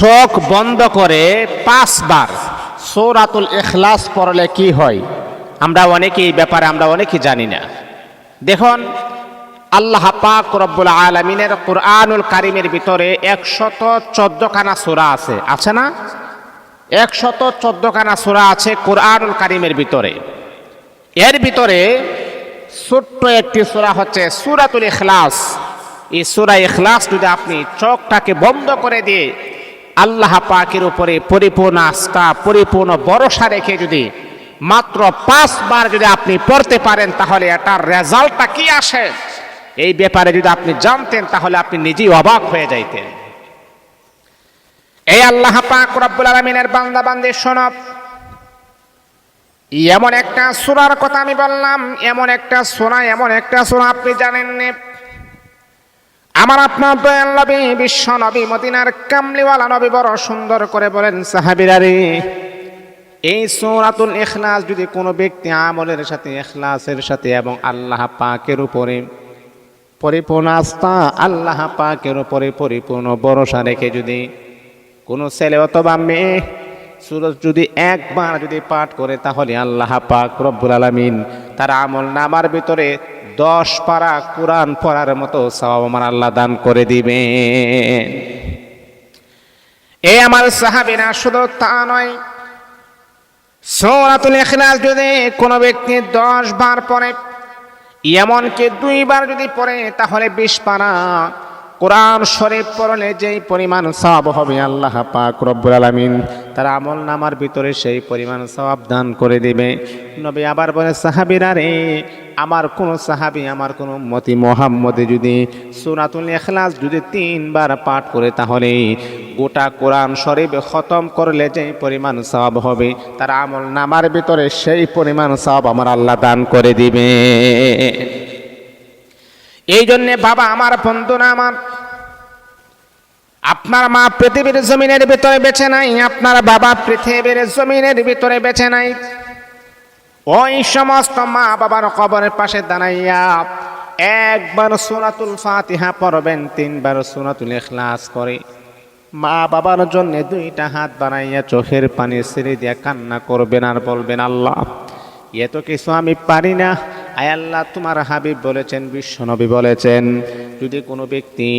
চোখ বন্ধ করে 5 বার সূরাতুল ইখলাস পড়লে কি হয়? আমরা অনেকেই ব্যাপারে অনেকেই জানি না। দেখুন, আল্লাহ পাক রব্বুল আলামিনের কুরআনুল কারীমের ভিতরে 114 খানা সূরা আছে না? 114 খানা সূরা আছে কুরআনুল কারীমের ভিতরে। এর ভিতরে ছোট্ট একটি সূরা হচ্ছে সূরাতুল ইখলাস। এই সূরা ইখলাস যদি আপনি চোখটাকে বন্ধ করে দিয়ে আল্লাহ পাকের উপরে পরিপূর্ণ আস্থা, পরিপূর্ণ ভরসা রেখে যদি মাত্র 5 বার যদি আপনি পড়তে পারেন, তাহলে এটার রেজাল্টটা কি আসে এই ব্যাপারে যদি আপনি জানতেন, তাহলে আপনি নিজেই অবাক হয়ে যাইতেন। এই আল্লাহ পাক রব্বুল আলামিনের বান্দা বান্দী শোনো, এমন একটা সূরার কথা আমি বললাম, এমন একটা সূরা আপনি জানেন না। আমার আপনার দয়াল নবী, বিশ্ব নবী, মদিনার কামলিওয়ালা নবী বড় সুন্দর করে বলেন, সাহাবীরা রে, এই সূরাতুল ইখলাস যদি কোনো ব্যক্তি আমলের সাথে, ইখলাসের সাথে এবং আল্লাহ পাকের উপরে পরিপূর্ণ আস্থা, আল্লাহ পাকের উপরে পরিপূর্ণ ভরসা রেখে যদি কোনো ছেলে অথবা মেয়ে সূরা যদি একবার যদি পাঠ করে, তাহলে আল্লাহ পাক রব্বুল আলামিন তার আমল নামার ভিতরে 10 পারা কোরআন পড়ার মতো সওয়াব আমার আল্লাহ দান করে দিবেন। এই আমার সাহাবীরা শুধু তা নয়, সূরাতুল ইখলাস যদি কোনো ব্যক্তি 10 বার পড়ে, এমনকি 2 বার যদি পড়ে, তাহলে 20 পারা কোরআন শরীফ পড়লে যেই পরিমাণ সওয়াব হবে, আল্লাহ পাক রব্বুল আলামিন তার আমল নামার ভিতরে সেই পরিমাণ সওয়াব দান করে দিবে। নবী আবার বলে, সাহাবীরা রে, আমার কোন সাহাবী, আমার কোন উম্মতি মুহাম্মদে যদি সূরাতুল ইখলাস যদি 3 বার পাঠ করে, তাহলে গোটা কোরআন শরীফ খতম করলে যেই পরিমাণ সওয়াব হবে, তার আমল নামার ভিতরে সেই পরিমাণ সওয়াব আমার আল্লাহ দান করে দিবে। এই জন্যে বাবা আমার, বন্ধুরা আমার, আপনার মা পৃথিবীর জমিনের ভিতরে বেঁচে নাই, আপনার বাবা পৃথিবীর জমিনের ভিতরে বেঁচে নাই। ওই সমস্ত মা বাবার কবরের পাশে দাঁড়াইয়া একবার সূরাতুল ফাতিহা পড়বেন, 3 বার সূরাতুল ইখলাস করে মা বাবার জন্য 2টা হাত বানাইয়া চোখের পানি ছেড়ে দিয়া কান্না করবেন আর বলবেন, আল্লাহ এত কিছু আমি পারি না, আয় আল্লাহ তোমার হাবিব বলেছেন, বিশ্বনবী বলেছেন, যদি কোনো ব্যক্তি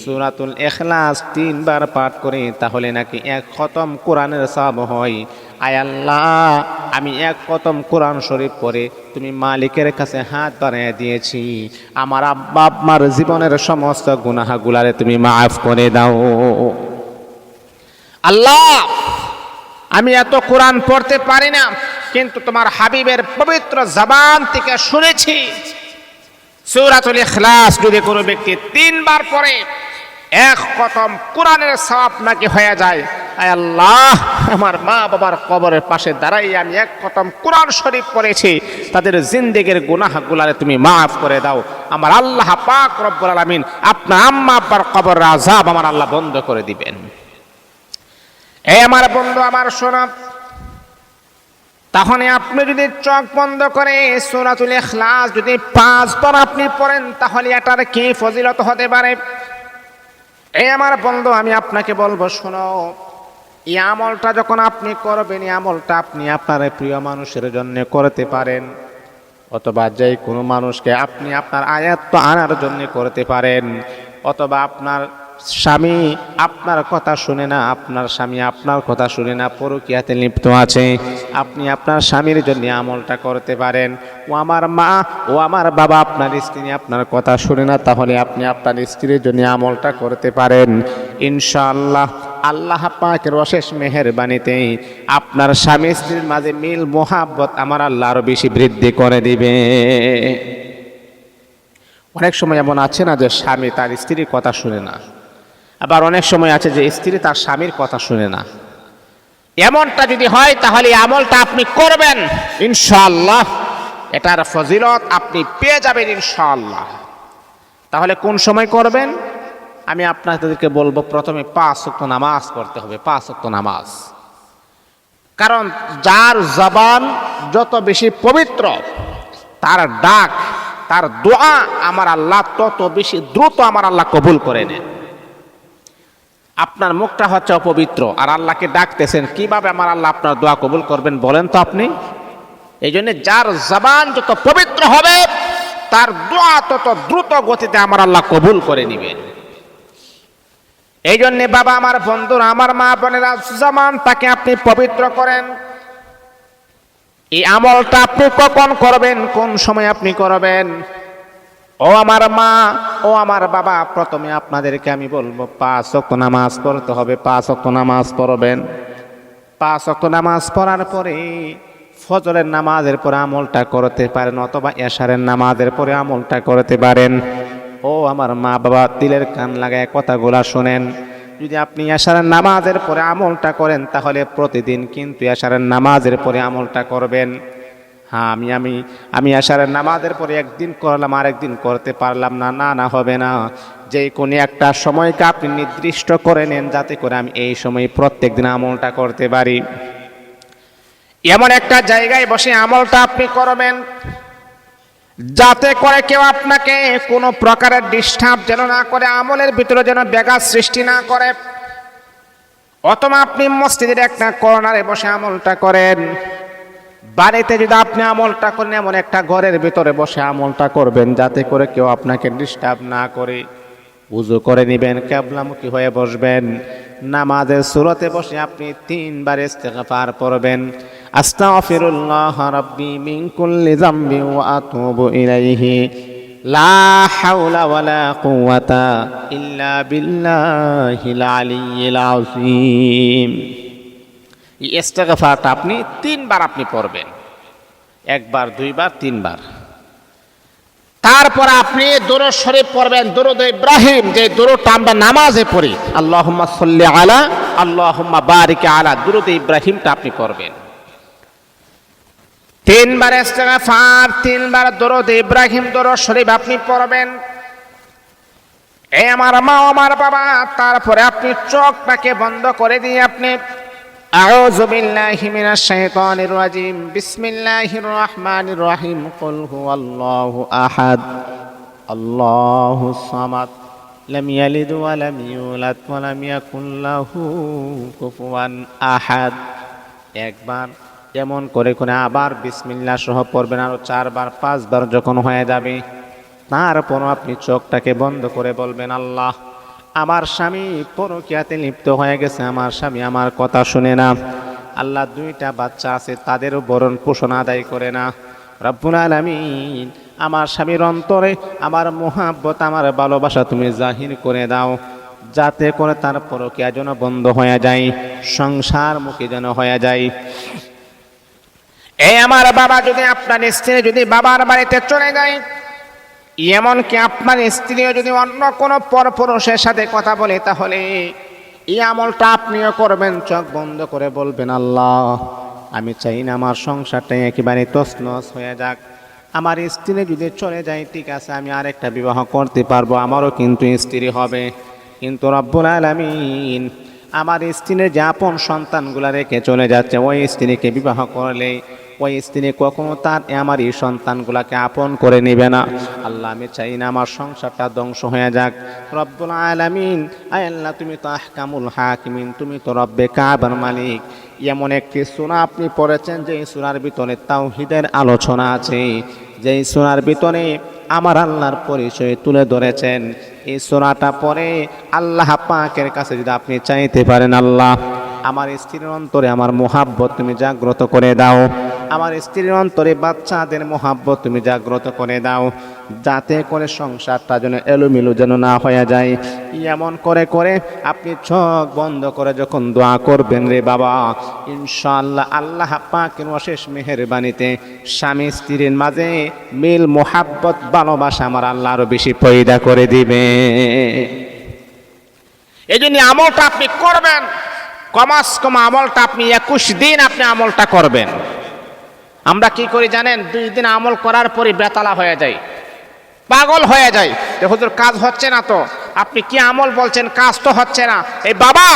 সূরাতুল ইখলাস 3 বার পাঠ করে, তাহলে নাকি 1 খতম কোরআনের সওয়াব হয়। আয় আল্লাহ, আমি 1 খতম কোরআন শরীফ পড়ে তুমি মালিকের কাছে হাত বাড়াইয়া দিয়েছি, আমার আব্বা আম্মার জীবনের সমস্ত গুনাহগুলারে তুমি মাফ করে দাও। আল্লাহ, আমি এত কোরআন পড়তে পারি না, কিন্তু তোমার হাবিবের পবিত্র জবান থেকে শুনেছি, সূরাতুল ইখলাস যদি কোনো ব্যক্তি 3 বার পড়ে, 1 খতম কোরআনের সওয়াব নাকি হয়ে যায়। আয় আল্লাহ, আমার মা বাবার কবরের পাশে দাঁড়াই আমি 1 খতম কোরআন শরীফ পড়েছি, তাদের জিন্দেগীর গুনাহগুলারে তুমি মাফ করে দাও। আমার আল্লাহ পাক রব্বুল আলামিন আপনার আম্মা আব্বার কবরের আযাব আমার আল্লাহ বন্ধ করে দিবেন। এই আমার বন্ধু আমার শোনা, তাহলে আপনি যদি চোখ বন্ধ করে সূরাতুল ইখলাস যদি 5 বার আপনি পড়েন, তাহলে এটার কি ফজিলত হতে পারে? এই আমার বন্ধু, আমি আপনাকে বলবো, শোনো, এই আমলটা যখন আপনি করবেন, এই আমলটা আপনি আপনার প্রিয় মানুষের জন্য করতে পারেন, অথবা যে কোনো মানুষকে আপনি আপনার আয়াত আনার জন্য করতে পারেন, অথবা আপনার স্বামী আপনার কথা শুনে না, আপনার স্বামী আপনার কথা শুনে না, পরকীয়াতে লিপ্ত আছে, আপনি আপনার স্বামীর জন্য আমলটা করতে পারেন। ও আমার মা, ও আমার বাবা, আপনার স্ত্রী আপনার কথা শুনে না, তাহলে আপনি আপনার স্ত্রীর জন্য আমলটা করতে পারেন। ইনশাআল্লাহ আল্লাহ পাকের অশেষ মেহেরবানিতে আপনার স্বামী স্ত্রীর মাঝে মিল মোহাব্বত আমার আল্লাহ আরো বেশি বৃদ্ধি করে দিবে। অনেক সময় এমন আছে না যে স্বামী তার স্ত্রীর কথা শুনে না, আবার অনেক সময় আছে যে স্ত্রী তার স্বামীর কথা শুনে না। এমনটা যদি হয়, তাহলে আমলটা আপনি করবেন, ইনশাআল্লাহ এটার ফজিলত আপনি পেয়ে যাবেন ইনশাআল্লাহ। তাহলে কোন সময় করবেন? আমি আপনাদেরকে বলবো, প্রথমে 5 ওয়াক্ত নামাজ পড়তে হবে, 5 ওয়াক্ত নামাজ। কারণ যার জবান যত বেশি পবিত্র, তার ডাক, তার দোয়া আমার আল্লাহ তত বেশি দ্রুত আমার আল্লাহ কবুল করে নেন। আপনার মুখটা হচ্ছে অপবিত্র, আর আল্লাহকে ডাকতেছেন, কিভাবে আমার আল্লাহ আপনার দোয়া কবুল করবেন বলেন তো আপনি? এই জন্য যার জবান যত পবিত্র হবে তার দোয়া তত দ্রুত গতিতে আমার আল্লাহ কবুল করে নিবেন। এই জন্য বাবা, আমার বন্ধুরা, আমার মা বোনেরা, জবানটাকে আপনি পবিত্র করেন। এই আমলটা আপনি কখন করবেন, কোন সময় আপনি করবেন? ও আমার মা, ও আমার বাবা, প্রথমে আপনাদেরকে আমি বলবো 5 ওয়াক্ত নামাজ পড়তে হবে। 5 ওয়াক্ত নামাজ পড়বেন। 5 ওয়াক্ত নামাজ পড়ার পরে ফজরের নামাজের পরে আমলটা করতে পারেন, অথবা এশারের নামাজের পরে আমলটা করতে পারেন। ও আমার মা বাবা, দিলের কান লাগায় কথাগুলা শোনেন। যদি আপনি এশারের নামাজের পরে আমলটা করেন তাহলে প্রতিদিন কিন্তু এশারের নামাজের পরে আমলটা করবেন। হ্যাঁ, আমি এশারের নামাজের পরে একদিন করলাম, আরেকদিন করতে পারলাম না, না হবে না। যে কোনো একটা সময়কে আপনি নির্দিষ্ট করে নেন, যাতে করে আমি এই সময় প্রত্যেক দিন আমলটা করতে পারি। এমন একটা জায়গায় বসে আমলটা আপনি করবেন যাতে করে কেউ আপনাকে কোনো প্রকারের ডিস্টার্ব যেন না করে, আমলের ভিতরে যেন ব্যাঘাত সৃষ্টি না করে। অথবা আপনি মসজিদের একটা কর্নারে বসে আমলটা করেন। বাড়িতে যদি আপনি আমলটা করেন, এমন একটা ঘরের ভিতরে বসে আমলটা করবেন যাতে করে কেউ আপনাকে ডিস্টার্ব না করে। উযু করে নেবেন, কিবলামুখী হয়ে বসবেন। নামাজের সূরাতে বসে আপনি 3 বার ইস্তিগফার পড়বেন। আস্তাগফিরুল্লাহ রাব্বি মিন কুল্লি যামবি ওয়া আতুবু ইলাইহি লা হাওলা ওয়ালা কুওয়াতা ইল্লা বিল্লাহিল আলিয়্যিল আযীম। এই ইস্তিগফারটা আপনি 3 বার আপনি পড়বেন। 1 বার, 2 বার, 3 বার। তারপর আপনি দুরূদ শরীফ পড়বেন, দুরূদ ইব্রাহিম, যে দুরূদটা আমরা নামাজে পড়ি, আল্লাহুম্মা সাল্লি আলা, আল্লাহুম্মা বারিক আলা, দুরূদ ইব্রাহিমটা আপনি পড়বেন। 3 বার ইস্তিগফার, 3 বার দুরূদ ইব্রাহিম, দুরূদ শরীফ আপনি পড়বেন। এই আমার মা, আমার বাবা, তারপরে আপনি চোখটাকে বন্ধ করে দিয়ে আপনি আউযু বিল্লাহি মিনাশ শাইতানির রাজিম, বিসমিল্লাহির রহমানির রহিম, কুল হুয়াল্লাহু আহাদ, আল্লাহুস সামাদ, লাম ইয়ালিদ ওয়া লাম ইউলাদ ওয়া লাম ইয়াকুল লাহু কুফুয়ান আহাদ। একবার এমন করে করে আবার বিসমিল্লাহ সহ পড়বেন, আরো 4 বার, 5 বার যখন হয়ে যাবে, তারপর আপনি চোখটাকে বন্ধ করে বলবেন, আল্লাহ, আমার স্বামী পরকীয়াতে লিপ্ত হয়ে গেছে, আমার স্বামী আমার কথা শুনে না। আল্লাহ, 2টা বাচ্চা আছে, তাদেরও ভরণ পোষণ আদায় করে না। রব্বুল আলামিন, আমার স্বামীর অন্তরে আমার মোহাব্বত, আমার ভালোবাসা তুমি জাহির করে দাও, যাতে করে তার পরকীয়া যেন বন্ধ হয়ে যায়, সংসারমুখী যেন হয়ে যায়। এই আমার বাবা, যদি আপনার স্ত্রী যদি বাবার বাড়িতে চলে যায়, এমনকি আপনার স্ত্রীও যদি অন্য কোনো পরপুরুষের সাথে কথা বলে, তাহলে এই আমলটা আপনিও করবেন। চোখ বন্ধ করে বলবেন, আল্লাহ, আমি চাই না আমার সংসারটা একেবারে তছনছ হয়ে যাক। আমার স্ত্রী যদি চলে যায়, ঠিক আছে, আমি আরেকটা বিবাহ করতে পারবো, আমারও কিন্তু স্ত্রী হবে। কিন্তু রব্বুল আলামিন, আমার স্ত্রীর যে আপন সন্তানগুলা রেখে চলে যাচ্ছে, ওই স্ত্রীকে বিবাহ করলে ওই স্ত্রী কখনো তার আমার এই সন্তানগুলাকে আপন করে নেবে না। আল্লাহ, আমি চাই না আমার সংসারটা ধ্বংস হয়ে যাক। রব্বুল আলামিন, আয় আল্লাহ, তুমি তো আহকামুল হাকিমিন, তুমি তো রব্বে কাবার মালিক। এমন একটি সূরা আপনি পড়েছেন যে সূরার ভিতরে তাওহীদের আলোচনা আছে, যে সূরার ভিতরে আমার আল্লাহর পরিচয় তুলে ধরেছেন। এই সূরাটা পড়ে আল্লাহ পাকের কাছে যদি আপনি চাইতে পারেন, আল্লাহ, আমার স্ত্রীর অন্তরে আমার মোহাব্বত তুমি জাগ্রত করে দাও, আমার স্ত্রীর অন্তরে বাচ্চাদের মোহাব্বত তুমি জাগ্রত করে দাও, যাতে করে সংসারটা যেন এলোমেলো যেন না হয়ে যায়। এমন করে করে আপনি চোখ বন্ধ করে যখন দোয়া করবেন রে বাবা, ইনশাআল্লাহ আল্লাহ পাকের অশেষ মেহেরবানিতে স্বামী স্ত্রীর মাঝে মিল, মোহাব্বত, ভালোবাসা আমার আল্লাহ আরো বেশি পয়দা করে দিবে। এই জন্য আমলটা আপনি করবেন, কমাস কম আমলটা আপনি 21 দিন আপনি আমলটা করবেন। আমরা কি করি জানেন? 2 দিন আমল করার পরে বেতালা হয়ে যায়, পাগল হয়ে যায়, যে হুজুর কাজ হচ্ছে না, তো আপনি কি আমল বলছেন, কাজ তো হচ্ছে না। এই বাবা,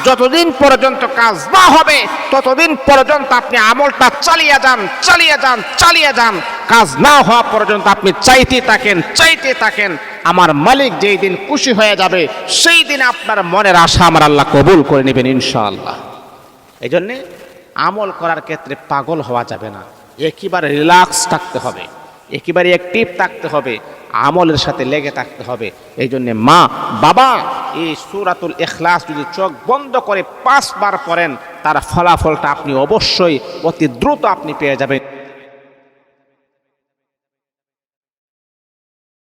যতদিন পর্যন্ত কাজ না হবে ততদিন পর্যন্ত আপনি আমলটা চালিয়ে যান, চালিয়ে যান, চালিয়ে যান। কাজ না হওয়া পর্যন্ত আপনি চাইতে থাকেন, চাইতে থাকেন। আমার মালিক যেই দিন খুশি হয়ে যাবে সেই দিন আপনার মনের আশা আমার আল্লাহ কবুল করে নেবেন ইনশাআল্লাহ। এই জন্যে আমল করার ক্ষেত্রে পাগল হওয়া যাবে না, একেবারে রিল্যাক্স থাকতে হবে, একেবারে অ্যাক্টিভ থাকতে হবে, আমলের সাথে লেগে থাকতে হবে। এই জন্যে মা বাবা এই সূরাতুল ইখলাস যদি চোখ বন্ধ করে 5 বার পড়েন, তার ফলাফলটা আপনি অবশ্যই অতি দ্রুত আপনি পেয়ে যাবেন।